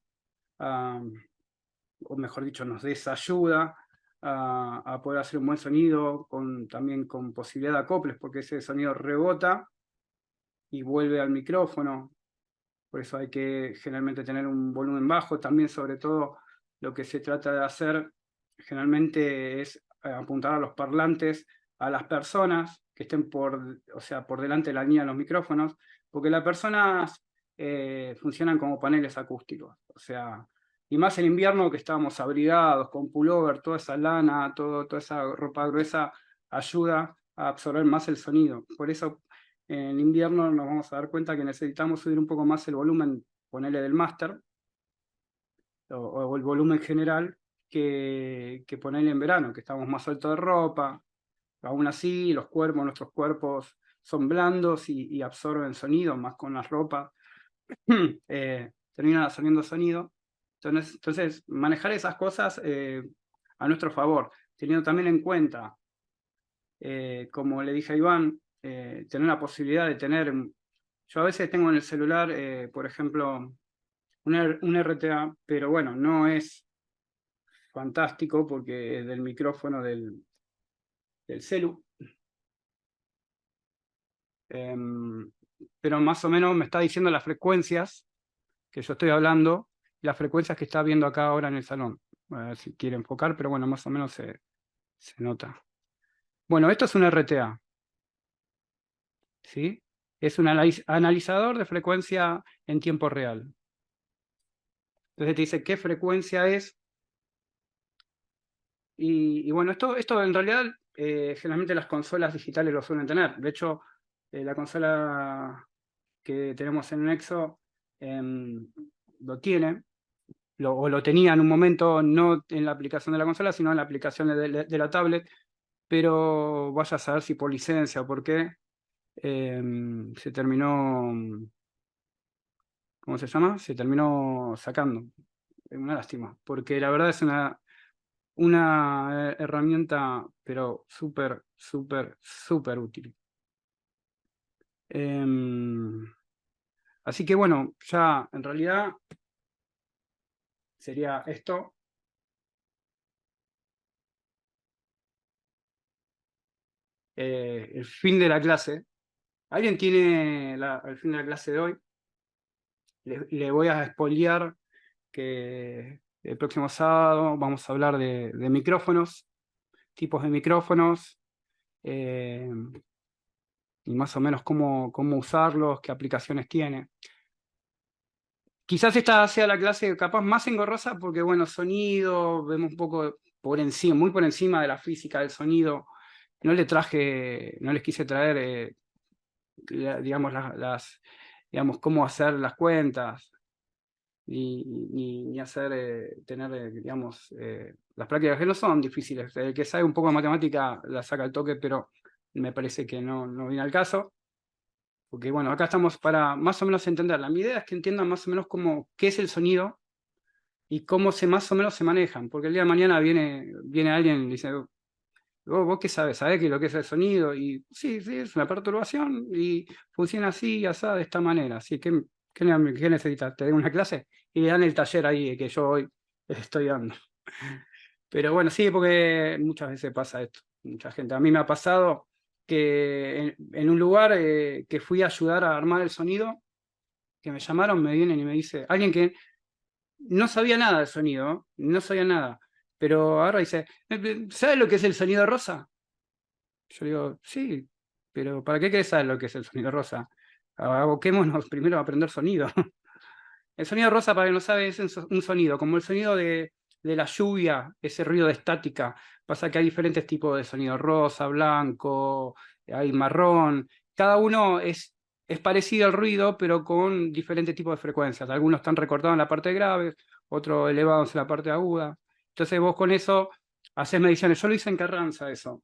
o mejor dicho, nos desayuda a poder hacer un buen sonido, también con posibilidad de acoples, porque ese sonido rebota y vuelve al micrófono. Por eso hay que generalmente tener un volumen bajo. También, sobre todo, lo que se trata de hacer generalmente es apuntar a los parlantes a las personas que estén por delante de la línea de los micrófonos, porque las personas funcionan como paneles acústicos. O sea, y más en invierno que estábamos abrigados, con pullover, toda esa lana, toda esa ropa gruesa ayuda a absorber más el sonido. Por eso en invierno nos vamos a dar cuenta que necesitamos subir un poco más el volumen, ponerle del máster, o el volumen general, que ponerle en verano, que estamos más sueltos de ropa. Aún así, nuestros cuerpos son blandos y absorben sonido, más con las ropas. Terminan absorbiendo sonido. Entonces, manejar esas cosas a nuestro favor, teniendo también en cuenta, como le dije a Iván, tener la posibilidad de tener... Yo a veces tengo en el celular, por ejemplo, un RTA, pero bueno, no es fantástico porque es del micrófono del celu. Pero más o menos me está diciendo las frecuencias que yo estoy hablando, y las frecuencias que está viendo acá ahora en el salón. A ver si quiere enfocar, pero bueno, más o menos se nota. Bueno, esto es un RTA. ¿Sí? Es un analizador de frecuencia en tiempo real. Entonces te dice qué frecuencia es Y bueno, esto en realidad generalmente las consolas digitales lo suelen tener. De hecho, la consola que tenemos en Nexo lo tiene, o lo tenía en un momento, no en la aplicación de la consola, sino en la aplicación de la tablet, pero vaya a saber si por licencia o por qué se terminó, ¿cómo se llama? Se terminó sacando. Una lástima, porque la verdad es una herramienta, pero súper, súper, súper útil. Así que bueno, ya en realidad sería esto. El fin de la clase. ¿Alguien tiene el fin de la clase de hoy? Le voy a spoilear que el próximo sábado vamos a hablar de micrófonos, tipos de micrófonos, y más o menos cómo usarlos, qué aplicaciones tiene. Quizás esta sea la clase capaz más engorrosa porque, bueno, sonido, vemos un poco por encima, muy por encima de la física del sonido. No les quise traer, digamos, digamos, cómo hacer las cuentas, ni hacer, tener, digamos, las prácticas que no son difíciles. El que sabe un poco de matemática la saca al toque, pero me parece que no viene al caso. Porque bueno, acá estamos para más o menos entenderla. Mi idea es que entiendan más o menos qué es el sonido y cómo más o menos se manejan. Porque el día de mañana viene alguien y dice, ¿Vos qué sabes? ¿Sabés qué es lo que es el sonido? Y sí, es una perturbación y funciona así, así, de esta manera. Así que, ¿qué necesitas? ¿Te doy una clase? Y le dan el taller ahí que yo hoy estoy dando. Pero bueno, sí, porque muchas veces pasa esto. Mucha gente. A mí me ha pasado que en un lugar que fui a ayudar a armar el sonido, que me llamaron, me vienen y me dice, alguien que no sabía nada del sonido, no sabía nada, pero ahora dice, ¿sabes lo que es el sonido rosa? Yo digo, sí, pero ¿para qué querés saber lo que es el sonido rosa? Aboquémonos primero a aprender sonido. El sonido rosa, para quien no sabe, es un sonido, como el sonido de la lluvia, ese ruido de estática. Pasa que hay diferentes tipos de sonido, rosa, blanco, hay marrón. Cada uno es parecido al ruido, pero con diferentes tipos de frecuencias. Algunos están recortados en la parte grave, otros elevados en la parte aguda. Entonces vos con eso haces mediciones. Yo lo hice en Carranza eso.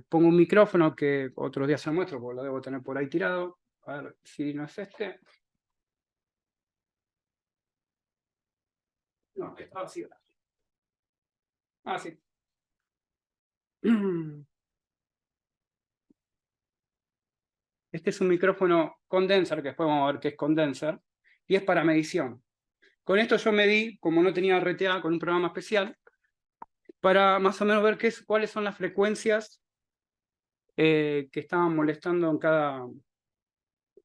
Pongo un micrófono que otros días se lo muestro, porque lo debo tener por ahí tirado. A ver si no es este. No, está vacío. Ah, sí. Este es un micrófono condenser, que después vamos a ver qué es condenser, y es para medición. Con esto yo medí, como no tenía RTA, con un programa especial, para más o menos ver cuáles son las frecuencias que estaban molestando en cada,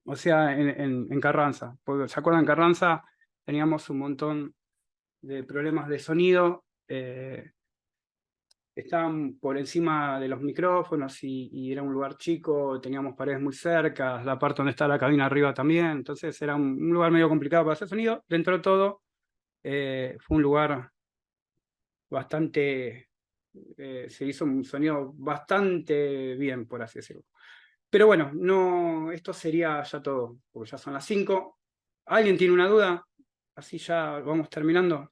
o sea, en Carranza. Porque, ¿se acuerdan? En Carranza teníamos un montón de problemas de sonido, estaban por encima de los micrófonos y era un lugar chico, teníamos paredes muy cerca, la parte donde está la cabina arriba también, entonces era un lugar medio complicado para hacer sonido. Dentro de todo, fue un lugar bastante, se hizo un sonido bastante bien, por así decirlo. Pero bueno, esto sería ya todo, porque ya son las 5. ¿Alguien tiene una duda? Así ya vamos terminando.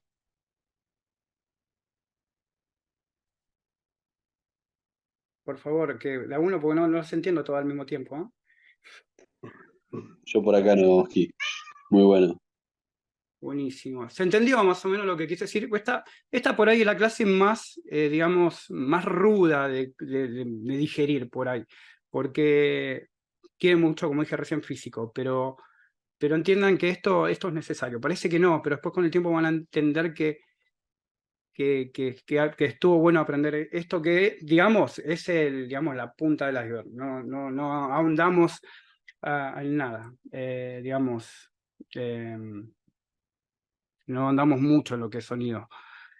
Por favor, que la uno, porque no los entiendo todo al mismo tiempo. Yo por acá no, Oski. Muy bueno. Buenísimo. ¿Se entendió más o menos lo que quise decir? Esta por ahí es la clase más, digamos, más ruda de digerir por ahí, porque tiene mucho, como dije recién, físico, pero entiendan que esto es necesario. Parece que no, pero después con el tiempo van a entender que estuvo bueno aprender esto que, digamos, es digamos, la punta del iceberg. No ahondamos en nada, digamos. No andamos mucho en lo que es sonido.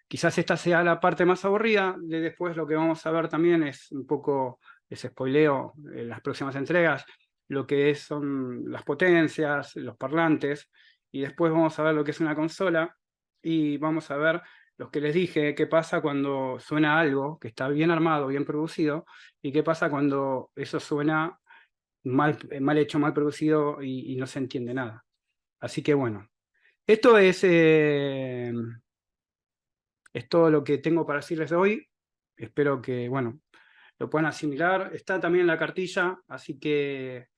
Quizás esta sea la parte más aburrida. Después lo que vamos a ver también es un poco, ese spoileo en las próximas entregas, lo que son las potencias, los parlantes, y después vamos a ver lo que es una consola, y vamos a ver los que les dije, qué pasa cuando suena algo que está bien armado, bien producido, y qué pasa cuando eso suena mal hecho, mal producido y no se entiende nada. Así que bueno, esto es todo lo que tengo para decirles hoy. Espero que, bueno, lo puedan asimilar. Está también en la cartilla, así que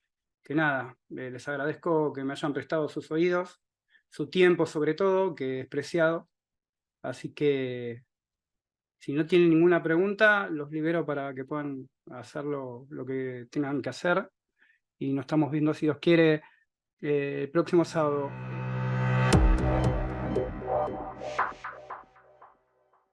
nada, les agradezco que me hayan prestado sus oídos, su tiempo sobre todo, que es preciado. Así que, si no tienen ninguna pregunta, los libero para que puedan hacer lo que tengan que hacer. Y nos estamos viendo, si Dios quiere, el próximo sábado.